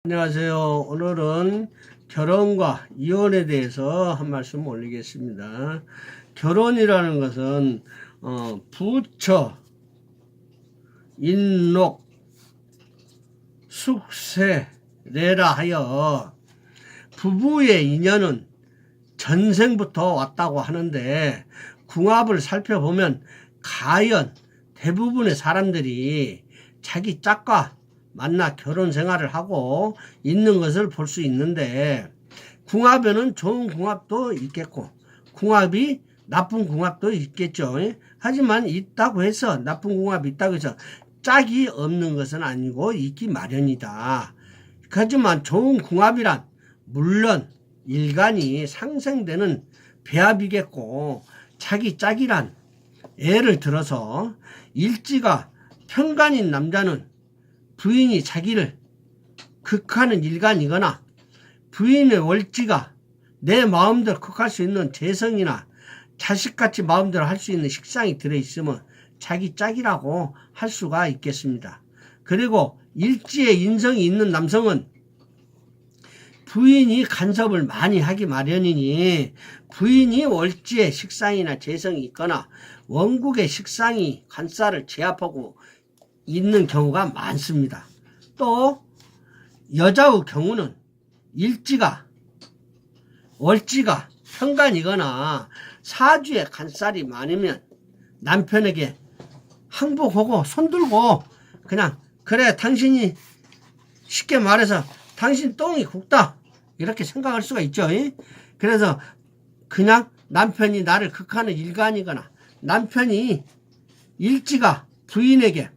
안녕하세요. 오늘은 결혼과 이혼에 대해서 한 말씀 올리겠습니다. 결혼이라는 것은 부처, 인록, 숙세, 내라 하여 부부의 인연은 전생부터 왔다고 하는데, 궁합을 살펴보면 가연 대부분의 사람들이 자기 짝과 만나 결혼 생활을 하고 있는 것을 볼 수 있는데, 궁합에는 좋은 궁합도 있겠고 궁합이 나쁜 궁합도 있겠죠. 하지만 있다고 해서, 나쁜 궁합이 있다고 해서 짝이 없는 것은 아니고 있기 마련이다. 하지만 좋은 궁합이란 물론 일간이 상생되는 배합이겠고, 자기 짝이란, 예를 들어서 일지가 편간인 남자는 부인이 자기를 극하는 일간이거나, 부인의 월지가 내 마음대로 극할 수 있는 재성이나 자식같이 마음대로 할 수 있는 식상이 들어있으면 자기 짝이라고 할 수가 있겠습니다. 그리고 일지에 인성이 있는 남성은 부인이 간섭을 많이 하기 마련이니, 부인이 월지에 식상이나 재성이 있거나 원국의 식상이 간살을 제압하고 있는 경우가 많습니다. 또 여자의 경우는 일지가, 월지가 편간이거나 사주에 간살이 많으면 남편에게 항복하고 손들고, 그냥 그래 당신이, 쉽게 말해서 당신 똥이 굵다, 이렇게 생각할 수가 있죠. 그래서 그냥 남편이 나를 극하는 일간이거나, 남편이 일지가 부인에게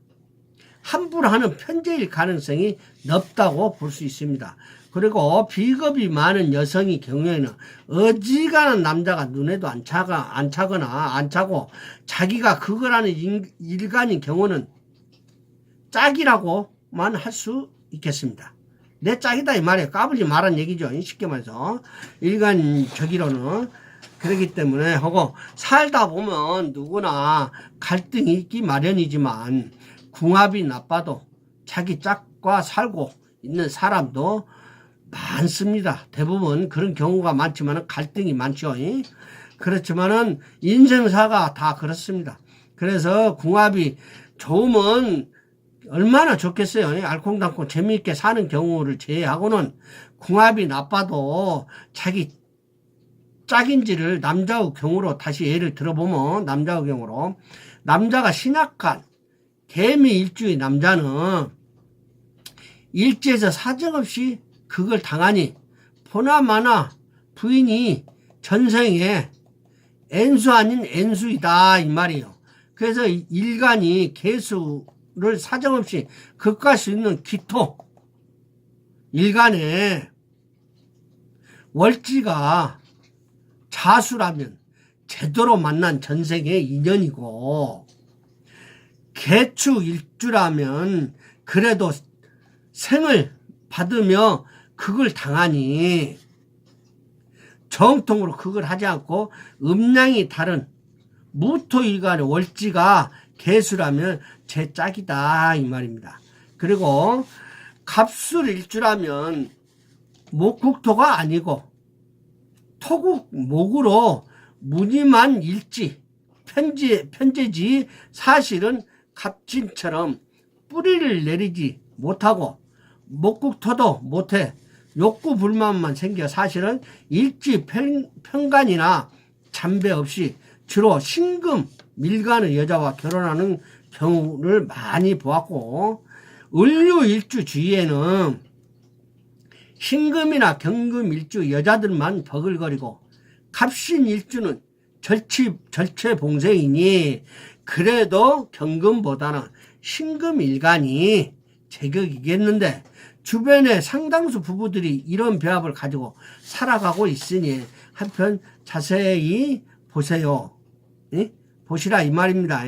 함부로 하는 편제일 가능성이 높다고 볼 수 있습니다. 그리고 비겁이 많은 여성의 경우에는 어지간한 남자가 눈에도 안 차고 자기가 그거라는 일간인 경우는 짝이라고만 할 수 있겠습니다. 내 짝이다 이 말이에요. 까불지 말란 얘기죠. 쉽게 말해서 일간적이로는. 그렇기 때문에 하고, 살다 보면 누구나 갈등이 있기 마련이지만 궁합이 나빠도 자기 짝과 살고 있는 사람도 많습니다. 대부분 그런 경우가 많지만 갈등이 많죠. 그렇지만은 인생사가 다 그렇습니다. 그래서 궁합이 좋으면 얼마나 좋겠어요. 알콩달콩 재미있게 사는 경우를 제외하고는, 궁합이 나빠도 자기 짝인지를 남자의 경우로 다시 예를 들어보면, 남자의 경우로, 남자가 신약한 개미 일주의 남자는 일지에서 사정없이 그걸 당하니 보나마나 부인이 전생에 N수 아닌 N수이다 이 말이에요. 그래서 일간이 개수를 사정없이 극할 수 있는 기토, 일간에 월지가 자수라면 제대로 만난 전생의 인연이고, 개축 일주라면 그래도 생을 받으며 그걸 당하니 정통으로 그걸 하지 않고 음양이 다른 무토일간의 월지가 개수라면 제 짝이다 이 말입니다. 그리고 갑술 일주라면 목국토가 아니고 토국 목으로 무늬만 일지, 편제지, 사실은 갑진처럼 뿌리를 내리지 못하고 목국토도 못해 욕구 불만만 생겨 사실은 일지 편간이나 잠배 없이 주로 신금 밀간의 여자와 결혼하는 경우를 많이 보았고, 을류 일주 주위에는 신금이나 경금 일주 여자들만 버글거리고, 갑신 일주는 절체봉생이니 그래도 경금보다는 신금 일간이 제격이겠는데, 주변에 상당수 부부들이 이런 배합을 가지고 살아가고 있으니 한편 자세히 보세요. 보시라 이 말입니다.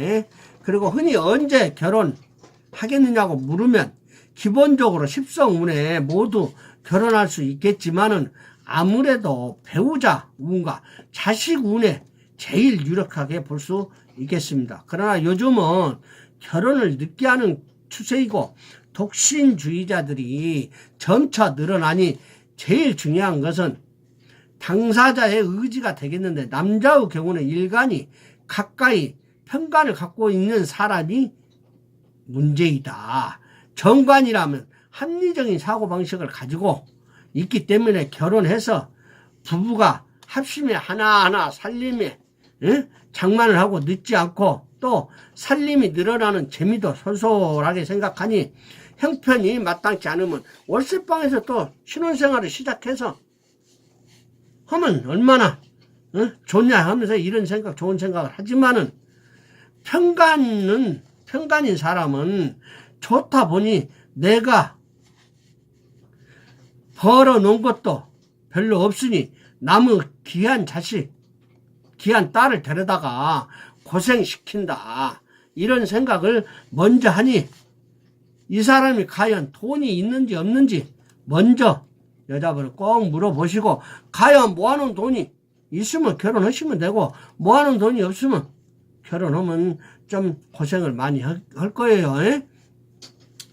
그리고 흔히 언제 결혼하겠느냐고 물으면 기본적으로 십성운에 모두 결혼할 수 있겠지만은 아무래도 배우자 운과 자식 운에 제일 유력하게 볼 수 있겠습니다. 그러나 요즘은 결혼을 늦게 하는 추세이고 독신주의자들이 점차 늘어나니 제일 중요한 것은 당사자의 의지가 되겠는데, 남자의 경우는 일간이 가까이 편간을 갖고 있는 사람이 문제이다. 정관이라면 합리적인 사고방식을 가지고 있기 때문에 결혼해서 부부가 합심에 하나하나 살림에 장만을 하고 늦지 않고, 또 살림이 늘어나는 재미도 솔솔하게 생각하니 형편이 마땅치 않으면 월세방에서 또 신혼생활을 시작해서 하면 얼마나 좋냐 하면서 이런 생각, 좋은 생각을 하지만은, 편간인 사람은 좋다 보니 내가 벌어놓은 것도 별로 없으니 남의 귀한 자식, 귀한 딸을 데려다가 고생시킨다, 이런 생각을 먼저 하니, 이 사람이 과연 돈이 있는지 없는지 먼저 여자분을 꼭 물어보시고, 과연 모아놓은 돈이 있으면 결혼하시면 되고, 모아놓은 돈이 없으면 결혼하면 좀 고생을 많이 할 거예요.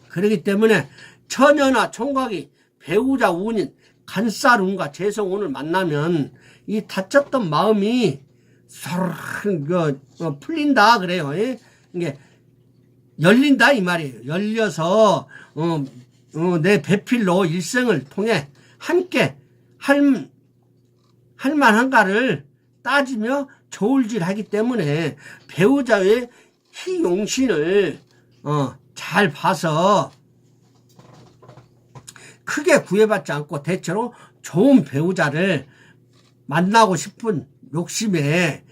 그렇기 때문에 처녀나 총각이 배우자 운인 간살운과 재성운을 만나면 이 다쳤던 마음이 서로 풀린다 그래요. 이게 열린다 이 말이에요. 열려서 내 배필로 일생을 통해 함께 할 만한가를 따지며 저울질하기 때문에 배우자의 희용신을 잘 봐서 크게 구애받지 않고 대체로 좋은 배우자를 만나고 싶은 욕심에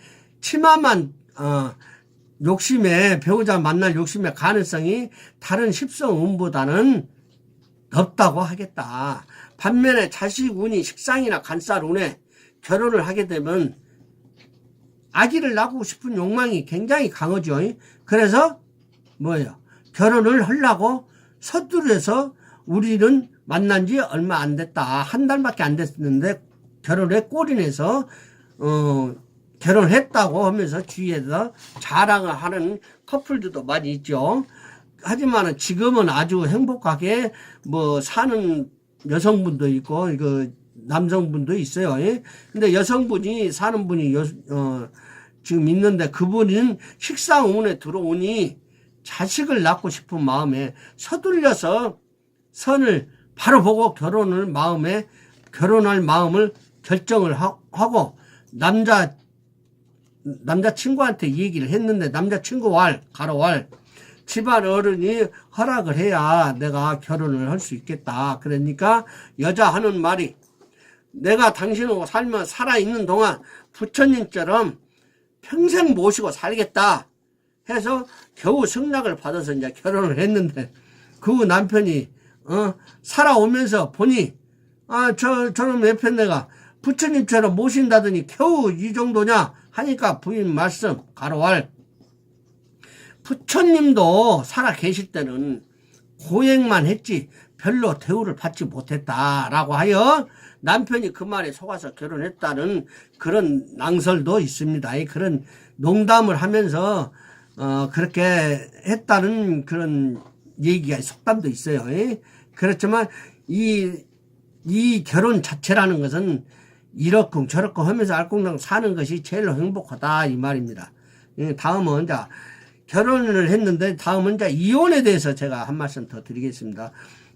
배우자 만날 욕심의 가능성이 다른 십성운보다는 높다고 하겠다. 반면에 자식운이 식상이나 간살운에 결혼을 하게 되면 아기를 낳고 싶은 욕망이 굉장히 강하죠. 그래서 결혼을 하려고 서두르서, 우리는 만난 지 얼마 안 됐다, 한 달밖에 안 됐는데 결혼에 꼴인해서 결혼했다고 하면서 주위에서 자랑을 하는 커플들도 많이 있죠. 하지만 지금은 아주 행복하게 사는 여성분도 있고 남성분도 있어요. 근데 여성분이 사는 분이 지금 있는데, 그분은 식상운에 들어오니 자식을 낳고 싶은 마음에 서둘려서 선을 바로 보고 결혼할 마음을 결정을 하고 남자친구한테 얘기를 했는데, 남자친구 가로왈 집안 어른이 허락을 해야 내가 결혼을 할 수 있겠다. 그러니까 여자 하는 말이, 내가 당신하고 살아있는 동안 부처님처럼 평생 모시고 살겠다 해서 겨우 승낙을 받아서 이제 결혼을 했는데, 그 남편이 살아오면서 보니 저놈 옆에 내가 부처님처럼 모신다더니 겨우 이 정도냐 하니까 부인 말씀 가로왈, 부처님도 살아 계실 때는 고행만 했지 별로 대우를 받지 못했다라고 하여 남편이 그 말에 속아서 결혼했다는 그런 낭설도 있습니다. 그런 농담을 하면서 그렇게 했다는 그런 얘기가, 속담도 있어요. 그렇지만 이 결혼 자체라는 것은 이렇쿵 저렇쿵 하면서 알콩달콩 사는 것이 제일 행복하다 이 말입니다. 다음은 결혼을 했는데, 다음은 이혼에 대해서 제가 한 말씀 더 드리겠습니다.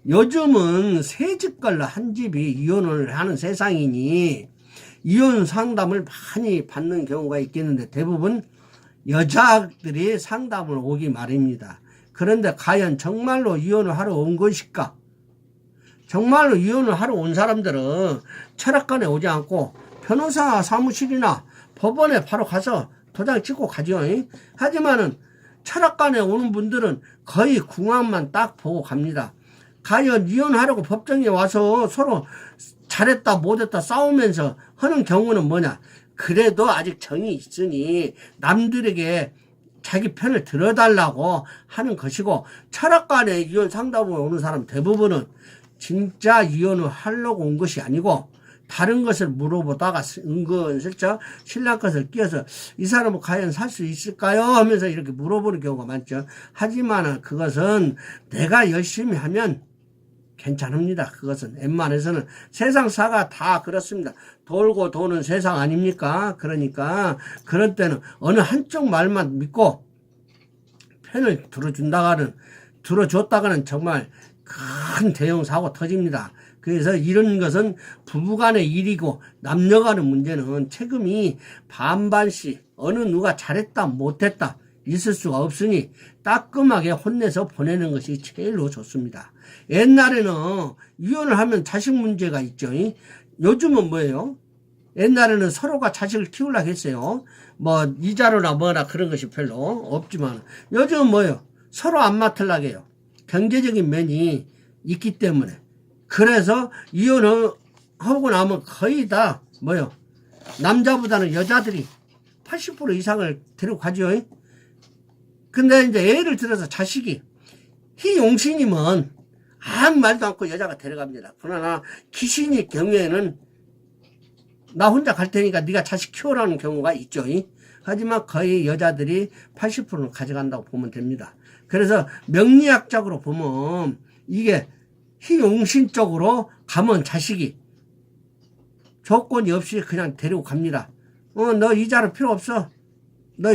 요즘은 세 집 걸러 한 집이 이혼을 하는 세상이니 이혼 상담을 많이 받는 경우가 있겠는데, 대부분 여자들이 상담을 오기 마련입니다. 그런데 과연 정말로 이혼을 하러 온 것일까? 정말로 이혼을 하러 온 사람들은 철학관에 오지 않고 변호사 사무실이나 법원에 바로 가서 도장 찍고 가죠. 하지만은 철학관에 오는 분들은 거의 궁합만 딱 보고 갑니다. 과연 이혼하려고 법정에 와서 서로 잘했다 못했다 싸우면서 하는 경우는 뭐냐? 그래도 아직 정이 있으니 남들에게 자기 편을 들어달라고 하는 것이고, 철학관에 이혼 상담을 오는 사람 대부분은 진짜 이혼을 하려고 온 것이 아니고 다른 것을 물어보다가 은근슬쩍 신랑 것을 끼워서 이 사람은 과연 살 수 있을까요? 하면서 이렇게 물어보는 경우가 많죠. 하지만 그것은 내가 열심히 하면 괜찮습니다. 그것은 웬만해서는 세상사가 다 그렇습니다. 돌고 도는 세상 아닙니까? 그러니까 그런 때는 어느 한쪽 말만 믿고 편을 들어줬다가는 정말 큰 대형 사고 터집니다. 그래서 이런 것은 부부간의 일이고 남녀간의 문제는 책임이 반반씩 어느 누가 잘했다 못했다 있을 수가 없으니 따끔하게 혼내서 보내는 것이 제일로 좋습니다. 옛날에는 이혼을 하면 자식 문제가 있죠. 요즘은 뭐예요? 옛날에는 서로가 자식을 키우려고 했어요. 뭐 이자료나 뭐나 그런 것이 별로 없지만 요즘은 뭐예요? 서로 안 맡으려고 해요. 경제적인 면이 있기 때문에. 그래서 이혼을 하고 나면 거의 다 뭐예요? 남자보다는 여자들이 80% 이상을 데리고 가죠. 근데 이제 예를 들어서 자식이 희용신이면 아무 말도 않고 여자가 데려갑니다. 그러나 귀신일 경우에는 나 혼자 갈 테니까 네가 자식 키우라는 경우가 있죠. 하지만 거의 여자들이 80%는 가져간다고 보면 됩니다. 그래서 명리학적으로 보면 이게 희용신 쪽으로 가면 자식이 조건이 없이 그냥 데리고 갑니다. 너 이자료 필요 없어. 너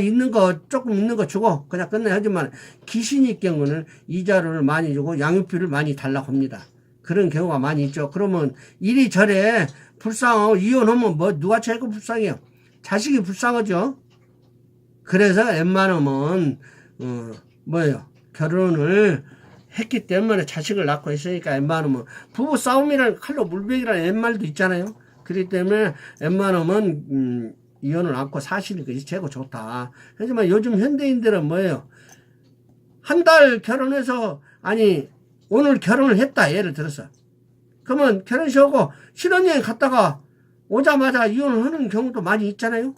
조금 있는 거 주고 그냥 끝내. 하지만 귀신일 경우는 이자료를 많이 주고 양육비를 많이 달라고 합니다. 그런 경우가 많이 있죠. 그러면 이리저리 불쌍하고 이혼하면 뭐 누가 제일 불쌍해요? 자식이 불쌍하죠. 그래서 웬만하면 뭐예요? 결혼을 했기 때문에 자식을 낳고 있으니까 웬만하면 부부 싸움이라는 칼로 물베기라는 옛말도 있잖아요. 그렇기 때문에 웬만하면 이혼을 않고 사시는 것이 최고 좋다. 하지만 요즘 현대인들은 뭐예요? 한 달 결혼해서 오늘 결혼을 했다 예를 들어서 그러면 결혼식 하고 신혼여행 갔다가 오자마자 이혼을 하는 경우도 많이 있잖아요.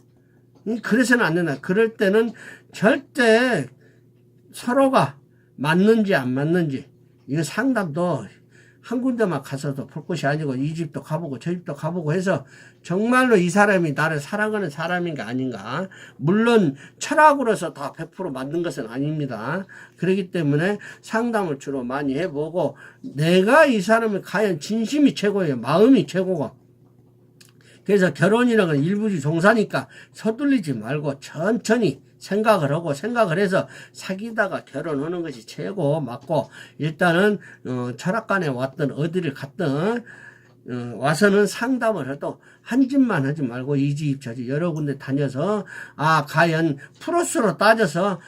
그래서는 안 된다. 그럴 때는 절대 서로가 맞는지 안 맞는지 이거 상담도 한 군데만 가서도 볼 것이 아니고 이 집도 가보고 저 집도 가보고 해서 정말로 이 사람이 나를 사랑하는 사람인가 아닌가. 물론 철학으로서 다 100% 맞는 것은 아닙니다. 그렇기 때문에 상담을 주로 많이 해보고 내가 이 사람이 과연 진심이 최고예요. 마음이 최고고. 그래서 결혼이라는 건 일부지종사니까 서둘리지 말고 천천히 생각을 해서 사귀다가 결혼하는 것이 최고 맞고 일단은 철학관에 왔든 어디를 갔든 와서는 상담을 해도 한 집만 하지 말고 이 집 저 집 여러 군데 다녀서 과연 플러스로 따져서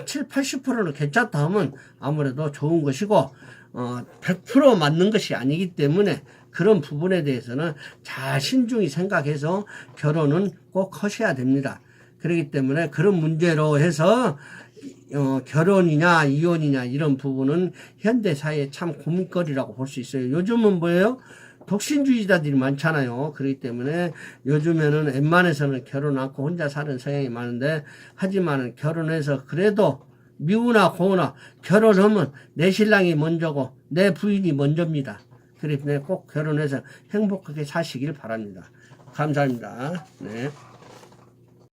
7, 80%는 괜찮다 하면 아무래도 좋은 것이고 100% 맞는 것이 아니기 때문에 그런 부분에 대해서는 잘 신중히 생각해서 결혼은 꼭 하셔야 됩니다. 그렇기 때문에 그런 문제로 해서 결혼이냐 이혼이냐 이런 부분은 현대사회의 참 고민거리라고 볼 수 있어요. 요즘은 뭐예요? 독신주의자들이 많잖아요. 그렇기 때문에 요즘에는 웬만해서는 결혼 않고 혼자 사는 성향이 많은데 하지만 결혼해서 그래도 미우나 고우나 결혼하면 내 신랑이 먼저고 내 부인이 먼저입니다. 그렇기 때문에 꼭 결혼해서 행복하게 사시길 바랍니다. 감사합니다. 네.